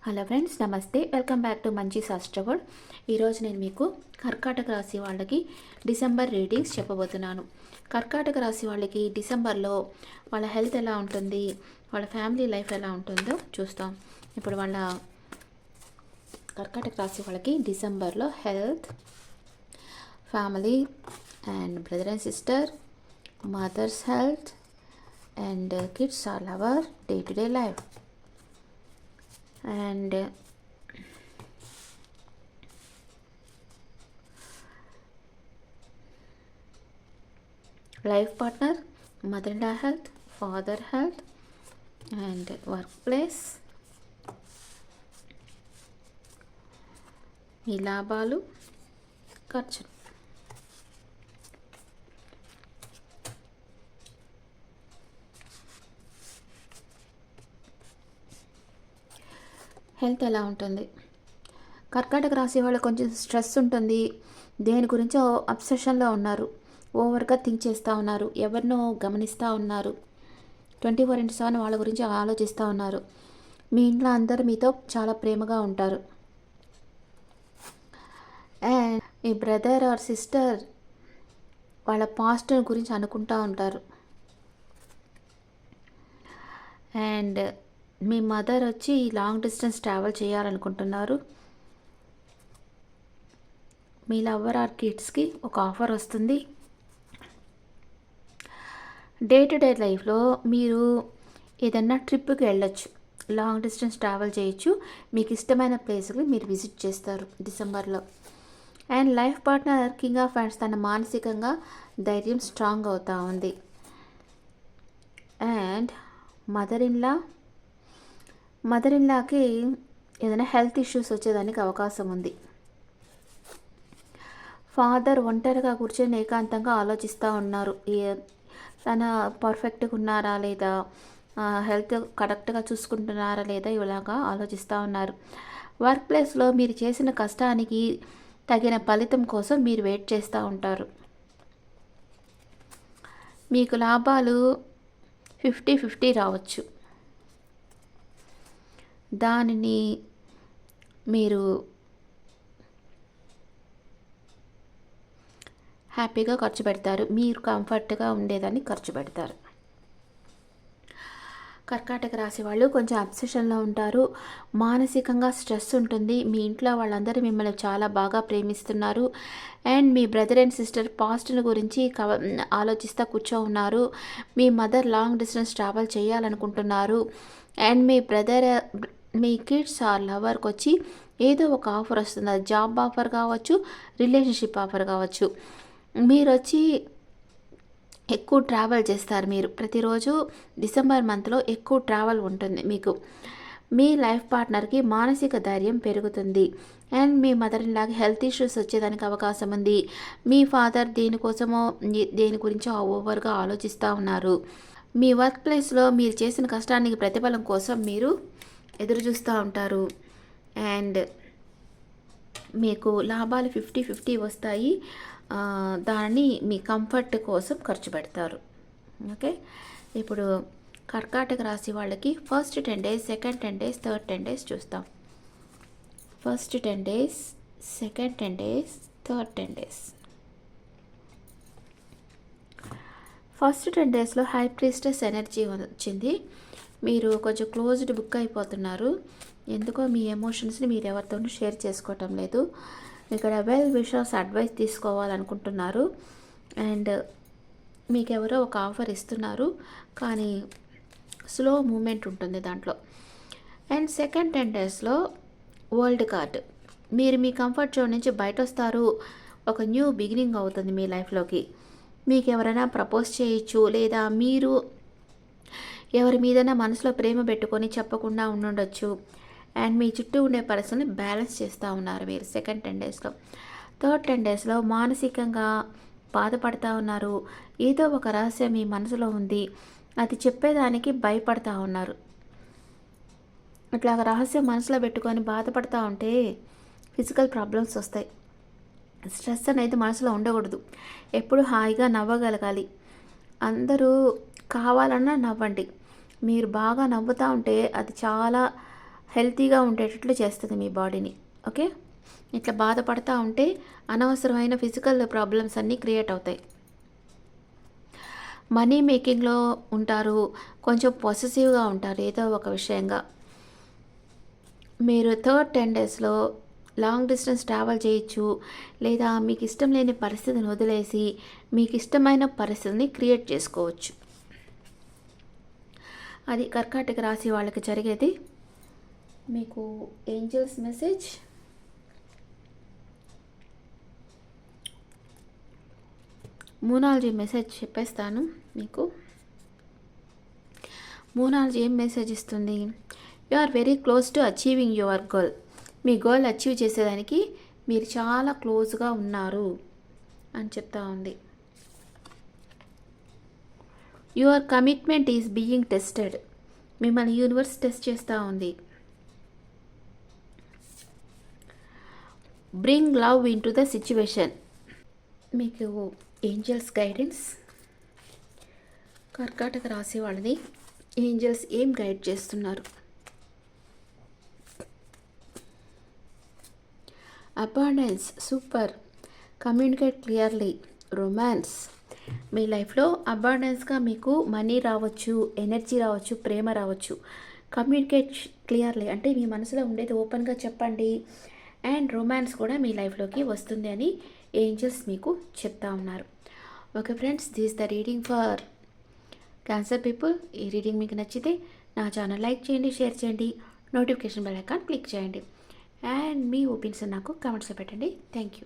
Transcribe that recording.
Hello friends, నమస్తే. Welcome back to మంచి శాస్త్రవర్డ్. ఈరోజు నేను మీకు కర్కాటక రాశి వాళ్ళకి డిసెంబర్ రీడింగ్స్ చెప్పబోతున్నాను. కర్కాటక రాశి వాళ్ళకి డిసెంబర్లో వాళ్ళ హెల్త్ ఎలా ఉంటుంది, వాళ్ళ ఫ్యామిలీ లైఫ్ ఎలా ఉంటుందో చూస్తాం. ఇప్పుడు వాళ్ళ కర్కాటక రాశి వాళ్ళకి డిసెంబర్లో health, family and brother and sister, mother's health and kids all our day to day life. And life partner, mother-in-law health, father health and workplace, మీ లాభాలు, ఖర్చులు. హెల్త్ ఎలా ఉంటుంది? కర్కాటక రాశి వాళ్ళు కొంచెం స్ట్రెస్ ఉంటుంది. దేని గురించో అబ్సెషన్లో ఉన్నారు. ఓవర్గా థింక్ చేస్తూ ఉన్నారు. ఎవరినో గమనిస్తూ ఉన్నారు. 24/7 వాళ్ళ గురించి ఆలోచిస్తూ ఉన్నారు. మీ ఇంట్లో అందరూ మీతో చాలా ప్రేమగా ఉంటారు. అండ్ మీ బ్రదర్ ఆర్ సిస్టర్ వాళ్ళ పాస్ట్ గురించి అనుకుంటూ ఉంటారు. అండ్ మీ మదర్ వచ్చి లాంగ్ డిస్టెన్స్ ట్రావెల్ చేయాలనుకుంటున్నారు. మీ లవర్ ఆర్ కిడ్స్కి ఒక ఆఫర్ వస్తుంది. డే టు డే లైఫ్లో మీరు ఏదన్నా ట్రిప్కి వెళ్ళొచ్చు, లాంగ్ డిస్టెన్స్ ట్రావెల్ చేయొచ్చు. మీకు ఇష్టమైన ప్లేస్కి మీరు విజిట్ చేస్తారు డిసెంబర్లో. And life partner king of hands తన మానసికంగా ధైర్యం స్ట్రాంగ్ అవుతూ ఉంది. అండ్ మదర్ ఇన్లాకి ఏదైనా హెల్త్ ఇష్యూస్ వచ్చేదానికి అవకాశం ఉంది. ఫాదర్ ఒంటరిగా కూర్చొని ఏకాంతంగా ఆలోచిస్తూ ఉన్నారు. తన పర్ఫెక్ట్గా ఉన్నారా లేదా, హెల్త్ కరెక్ట్గా చూసుకుంటున్నారా లేదా, ఇలాగా ఆలోచిస్తూ ఉన్నారు. వర్క్ ప్లేస్లో మీరు చేసిన కష్టానికి తగిన ఫలితం కోసం మీరు వెయిట్ చేస్తూ ఉంటారు. మీకు లాభాలు 50-50 రావచ్చు. దానిని మీరు హ్యాపీగా ఖర్చు పెడతారు. మీరు కంఫర్ట్గా ఉండేదాన్ని ఖర్చు పెడతారు. కర్కాటక రాశి వాళ్ళు కొంచెం అబ్సెషన్లో ఉంటారు. మానసికంగా స్ట్రెస్ ఉంటుంది. మీ ఇంట్లో వాళ్ళందరూ మిమ్మల్ని చాలా బాగా ప్రేమిస్తున్నారు. అండ్ మీ బ్రదర్ అండ్ సిస్టర్ పాస్ట్ని గురించి ఆలోచిస్తూ కూర్చో ఉన్నారు. మీ మదర్ లాంగ్ డిస్టెన్స్ ట్రావెల్ చేయాలనుకుంటున్నారు. అండ్ మీ కిడ్స్ ఆర్ లవర్కి వచ్చి ఏదో ఒక ఆఫర్ వస్తుంది. అది జాబ్ ఆఫర్ కావచ్చు, రిలేషన్షిప్ ఆఫర్ కావచ్చు. మీరు వచ్చి ఎక్కువ ట్రావెల్ చేస్తారు. మీరు ప్రతిరోజు డిసెంబర్ మంత్లో ఎక్కువ ట్రావెల్ ఉంటుంది మీకు. మీ లైఫ్ పార్ట్నర్కి మానసిక ధైర్యం పెరుగుతుంది. అండ్ మీ మదర్ ఇన్లాగా హెల్త్ ఇష్యూస్ వచ్చేదానికి అవకాశం ఉంది. మీ ఫాదర్ దేని గురించో ఓవర్గా ఆలోచిస్తూ ఉన్నారు. మీ వర్క్ ప్లేస్లో మీరు చేసిన కష్టానికి ప్రతిఫలం కోసం మీరు ఎదురు చూస్తూ ఉంటారు. అండ్ మీకు లాభాలు 50-50 వస్తాయి. దాన్ని మీ కంఫర్ట్ కోసం ఖర్చు పెడతారు. ఓకే, ఇప్పుడు కర్కాటక రాశి వాళ్ళకి first 10 days, second 10 days, third 10 days చూస్తాం. First 10 days, second 10 days, third 10 days. First 10 daysలో హై ప్రీస్టెస్ ఎనర్జీ వచ్చింది. మీరు కొంచెం క్లోజ్డ్ బుక్ అయిపోతున్నారు. ఎందుకో మీ ఎమోషన్స్ని మీరు ఎవరితోనూ షేర్ చేసుకోవటం లేదు. ఇక్కడ వెల్ విషర్స్ అడ్వైస్ తీసుకోవాలనుకుంటున్నారు. అండ్ మీకు ఎవరో ఒక ఆఫర్ ఇస్తున్నారు, కానీ స్లో మూమెంట్ ఉంటుంది దాంట్లో. అండ్ సెకండ్ 10 daysలో వరల్డ్ కార్డ్. మీరు మీ కంఫర్ట్ జోన్ నుంచి బయట వస్తారు. ఒక న్యూ బిగినింగ్ అవుతుంది మీ లైఫ్లోకి. మీకు ఎవరైనా ప్రపోజ్ చేయొచ్చు, లేదా మీరు ఎవరి మీదైనా మనసులో ప్రేమ పెట్టుకొని చెప్పకుండా ఉండొచ్చు. అండ్ మీ చుట్టూ ఉండే పరిస్థితుల్ని బ్యాలెన్స్ చేస్తూ ఉన్నారు మీరు సెకండ్ 10 daysలో. థర్డ్ 10 daysలో మానసికంగా బాధపడుతూ ఉన్నారు. ఏదో ఒక రహస్యం మీ మనసులో ఉంది, అది చెప్పేదానికి భయపడతా ఉన్నారు. ఇట్లా రహస్యం మనసులో పెట్టుకొని బాధపడుతూ ఉంటే ఫిజికల్ ప్రాబ్లమ్స్ వస్తాయి. స్ట్రెస్ అనేది మనసులో ఉండకూడదు. ఎప్పుడు హాయిగా నవ్వగలగాలి. అందరూ కావాలన్నా నవ్వండి. మీరు బాగా నవ్వుతూ ఉంటే అది చాలా హెల్తీగా ఉండేటట్లు చేస్తుంది మీ బాడీని. ఓకే, ఇట్లా బాధపడతా ఉంటే అనవసరమైన ఫిజికల్ ప్రాబ్లమ్స్ అన్నీ క్రియేట్ అవుతాయి. మనీ మేకింగ్లో ఉంటారు, కొంచెం పొసెసివ్గా ఉంటారు ఏదో ఒక విషయంగా. మీరు థర్డ్ 10 డేస్లో లాంగ్ డిస్టెన్స్ ట్రావెల్ చేయొచ్చు, లేదా మీకు ఇష్టం లేని పరిస్థితిని వదిలేసి మీకు ఇష్టమైన పరిస్థితిని క్రియేట్ చేసుకోవచ్చు. అది కర్కాటక రాశి వాళ్ళకి జరిగేది. మీకు ఏంజల్స్ మెసేజ్, మూనాలజీ మెసేజ్ చెప్పేస్తాను మీకు. మూనాలజీ ఏం మెసేజ్ ఇస్తుంది? You are very close to achieving your goal. మీ గోల్ అచీవ్ చేసేదానికి మీరు చాలా క్లోజ్గా ఉన్నారు అని చెప్తా ఉంది. Your commitment is being tested. మిమ్మల్ని యూనివర్స్ టెస్ట్ చేస్తూ ఉంది. Bring love into the situation. మీకు ఏంజల్స్ గైడెన్స్. కర్కాటక రాశి వాళ్ళని ఏంజల్స్ ఏం గైడ్ చేస్తున్నారు? Abundance, super. Communicate clearly, romance. మీ లైఫ్లో అబాండెన్స్గా మీకు మనీ రావచ్చు, ఎనర్జీ రావచ్చు, ప్రేమ రావచ్చు. కమ్యూనికేట్ క్లియర్లీ అంటే మీ మనసులో ఉండేది ఓపెన్గా చెప్పండి. అండ్ రొమాన్స్ కూడా మీ లైఫ్లోకి వస్తుంది అని ఏంజల్స్ మీకు చెప్తా ఉన్నారు. Okay friends, this the reading for cancer people. ఈ రీడింగ్ మీకు నచ్చితే నా ఛానల్ లైక్ చేయండి, షేర్ చేయండి, నోటిఫికేషన్ బెల్ ఐకాన్ క్లిక్ చేయండి. అండ్ మీ ఒపీనియన్స్ నాకు కామెంట్స్లో పెట్టండి. Thank you.